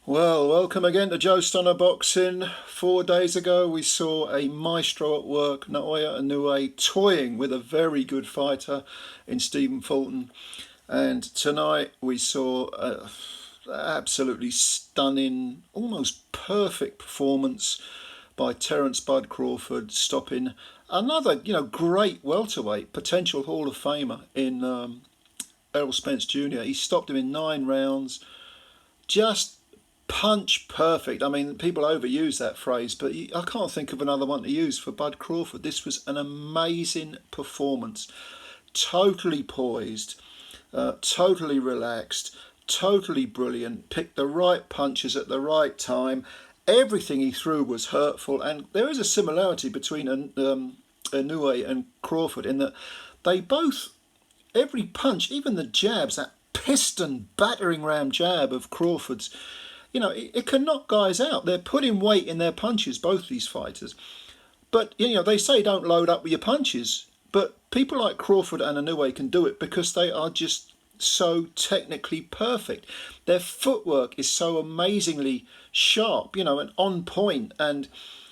Well, welcome again to Joe Stunner Boxing. 4 days ago, we saw a maestro at work, Naoya Inoue, toying with a very good fighter in Stephen Fulton. And tonight, we saw a absolutely stunning, almost perfect performance by Terence Bud Crawford, stopping another, great welterweight, potential Hall of Famer in ERROL Spence Jr. He stopped him in 9 rounds. Just punch perfect. I mean, people overuse that phrase, but I can't think of another one to use for Bud Crawford. This was an amazing performance. Totally poised, totally relaxed, totally brilliant. Picked the right punches at the right time. Everything he threw was hurtful, and there is a similarity between Inoue and Crawford in that they both, every punch, even the jabs, that piston battering ram jab of Crawford's, it can knock guys out. They're putting weight in their punches, both these fighters. But, they say don't load up with your punches. But people like Crawford and Inoue can do it because they are just so technically perfect. Their footwork is so amazingly sharp, and on point, and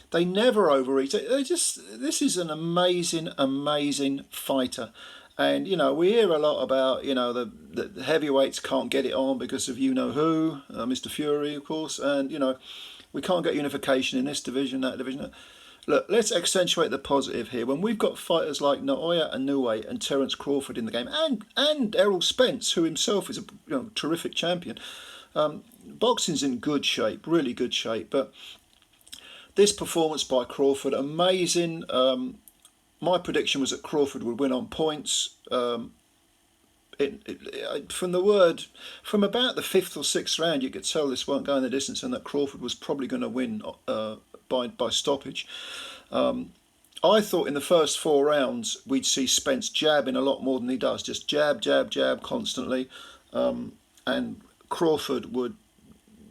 they never overeat. This is an amazing, amazing fighter. And, we hear a lot about, the heavyweights can't get it on because of you-know-who, Mr. Fury, of course. And, we can't get unification in this division, that division. Look, let's accentuate the positive here. When we've got fighters like Naoya Inoue and Terence Crawford in the game, and Errol Spence, who himself is a terrific champion, boxing's in good shape, really good shape. But this performance by Crawford, amazing. My prediction was that Crawford would win on points. From about the fifth or sixth round, you could tell this won't go in the distance, and that Crawford was probably going to win by stoppage. I thought in the first 4 rounds we'd see Spence jabbing a lot more than he does, just jab, jab, jab constantly, and Crawford would,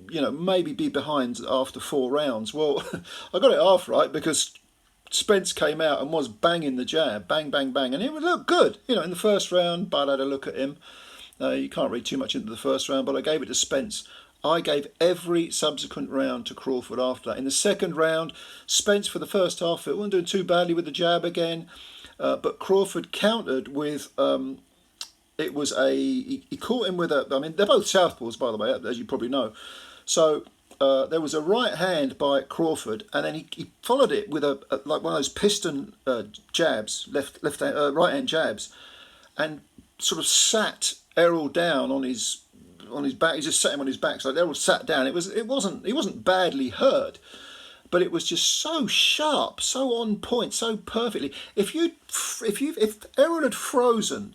maybe be behind after 4 rounds. Well, I got it half right because Spence came out and was banging the jab, bang, bang, bang, and it would look good. In the first round, Bud had a look at him. You can't read too much into the first round, but I gave it to Spence. I gave every subsequent round to Crawford after that. In the second round, Spence for the first half, it wasn't doing too badly with the jab again, but Crawford countered with, he caught him with they're both southpaws, by the way, as you probably know. So there was a right hand by Crawford, and then he followed it with like one of those piston jabs, right hand jabs, and sort of sat Errol down on his back. He just sat him on his back, so Errol sat down. He wasn't badly hurt, but it was just so sharp, so on point, so perfectly. If Errol had frozen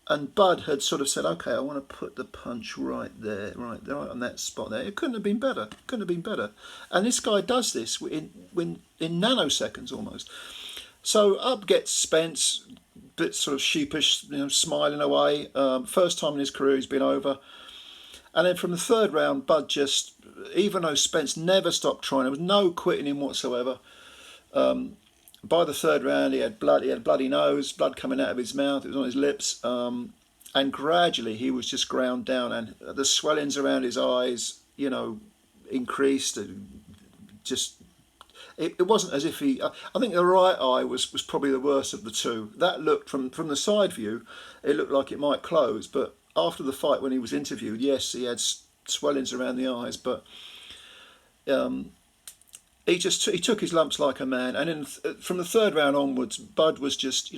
and Bud had sort of said, okay, I want to put the punch right there, right on that spot there, it couldn't have been better. And this guy does this in nanoseconds almost. So up gets Spence, a bit sort of sheepish, smiling away. First time in his career he's been over. And then from the third round, Bud just, even though Spence never stopped trying, there was no quitting him whatsoever. By the third round, he had bloody nose, blood coming out of his mouth, it was on his lips, and gradually he was just ground down, and the swellings around his eyes, increased. It wasn't as if I think the right eye was probably the worst of the two. That looked, from the side view, it looked like it might close, but after the fight when he was interviewed, yes, he had swellings around the eyes, but he took his lumps like a man. And then from the third round onwards, Bud was just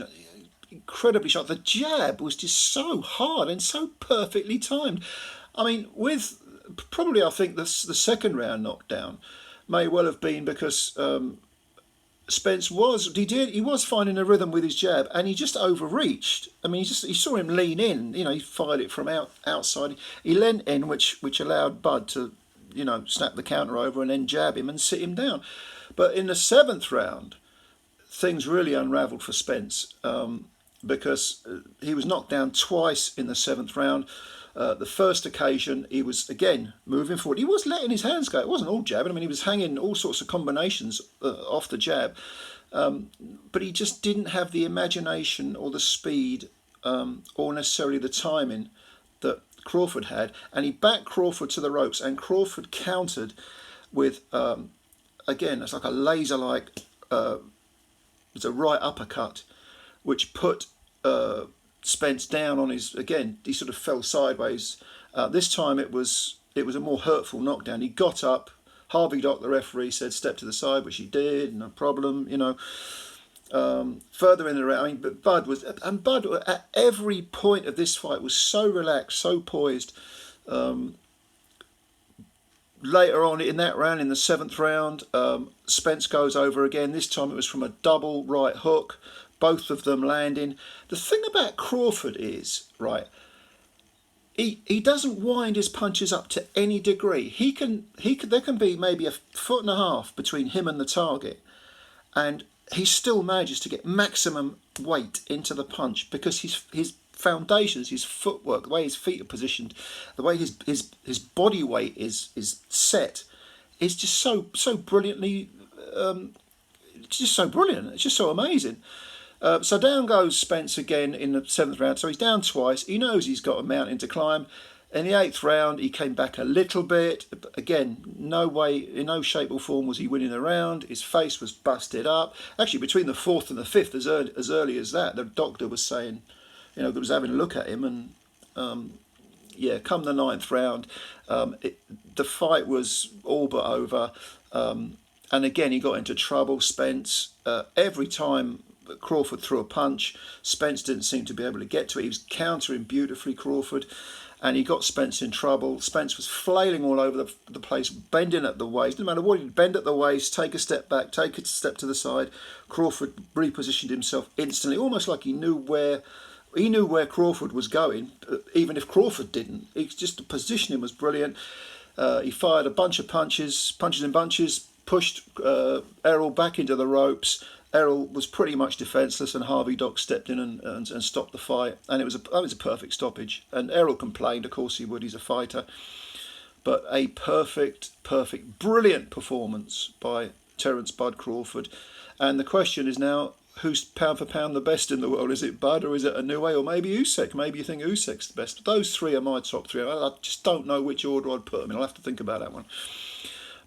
incredibly sharp. The jab was just so hard and so perfectly timed. I mean, I think the second round knockdown may well have been because Spence was finding a rhythm with his jab, and he just overreached. I mean, he saw him lean in. He fired it from outside. He leant in, which allowed Bud to snap the counter over and then jab him and sit him down. But in the seventh round, things really unravelled for Spence because he was knocked down twice in the seventh round. The first occasion, he was again moving forward. He was letting his hands go. It wasn't all jabbing. I mean, he was hanging all sorts of combinations off the jab. But he just didn't have the imagination or the speed or necessarily the timing that Crawford had, and he backed Crawford to the ropes, and Crawford countered with, again, it's like a laser-like, it's a right uppercut, which put Spence down on his, again, he sort of fell sideways. This time it was a more hurtful knockdown. He got up, Harvey Dock, the referee, said step to the side, which he did, no problem, you know. Further in the round, I mean, but Bud at every point of this fight was so relaxed, so poised. Later on in that round, in the 7th round, Spence goes over again. This time it was from a double right hook, both of them landing. The thing about Crawford is, right, he doesn't wind his punches up to any degree. There can be maybe 1.5 foot between him and the target, and he still manages to get maximum weight into the punch because his foundations, his footwork, the way his feet are positioned, the way his body weight is set, is just so brilliantly. It's just so brilliant. It's just so amazing. So down goes Spence again in the 7th round. So he's down twice. He knows he's got a mountain to climb. In the 8th round, he came back a little bit. Again, no way, in no shape or form was he winning the round. His face was busted up. Actually, between the 4th and the 5th, as early as that, the doctor was saying, you know, was having a look at him. And yeah, come the 9th round, the fight was all but over. And again, he got into trouble. Spence, every time Crawford threw a punch, Spence didn't seem to be able to get to it. He was countering beautifully, Crawford, and he got Spence in trouble. Spence was flailing all over the place, bending at the waist. No matter what, he'd bend at the waist, take a step back, take a step to the side. Crawford repositioned himself instantly, almost like he knew where Crawford was going, even if Crawford didn't. It's just the positioning was brilliant. He fired a bunch of punches in bunches, pushed ERROL back into the ropes. ERROL was pretty much defenceless, and Harvey Dock stepped in and stopped the fight, and it was a perfect stoppage. And ERROL complained, of course he would, he's a fighter, but a perfect, brilliant performance by Terence "Bud" Crawford. And the question is now, who's pound for pound the best in the world? Is it Bud or is it Inoue or maybe Usyk? Maybe you think Usyk's the best. Those three are my top three. I just don't know which order I'd put them in. I'll have to think about that one.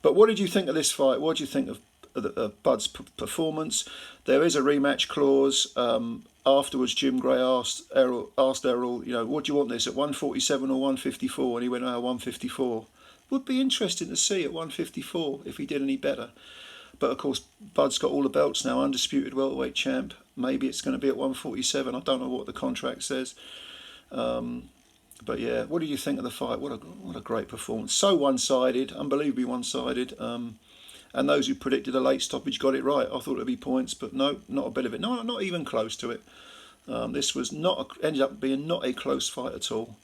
But what did you think of this fight? What do you think of Bud's performance? There is a rematch clause. Afterwards, Jim Gray asked ERROL, you know, what do you want this, at 147 or 154? And he went, 154. Would be interesting to see at 154 if he did any better. But of course, Bud's got all the belts now, undisputed welterweight champ. Maybe it's going to be at 147. I don't know what the contract says. But yeah, what do you think of the fight? What a great performance. So one-sided, unbelievably one-sided. And those who predicted a late stoppage got it right. I thought it would be points, but no, not a bit of it. No, not even close to it. This was ended up being not a close fight at all.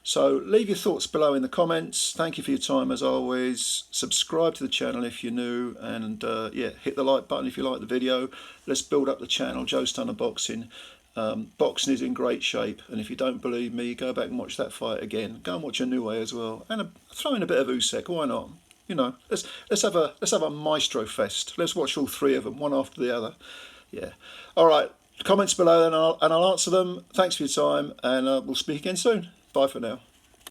So leave your thoughts below in the comments. Thank you for your time as always. Subscribe to the channel if you're new, and yeah, hit the like button if you like the video. Let's build up the channel. Joe Stunner Boxing. Boxing is in great shape, and if you don't believe me, go back and watch that fight again. Go and watch Inoue as well, and throw in a bit of Usyk. Why not? You know, let's have a maestro fest. Let's watch all three of them, one after the other. Yeah. All right. Comments below, and I'll answer them. Thanks for your time, and we'll speak again soon. Bye for now.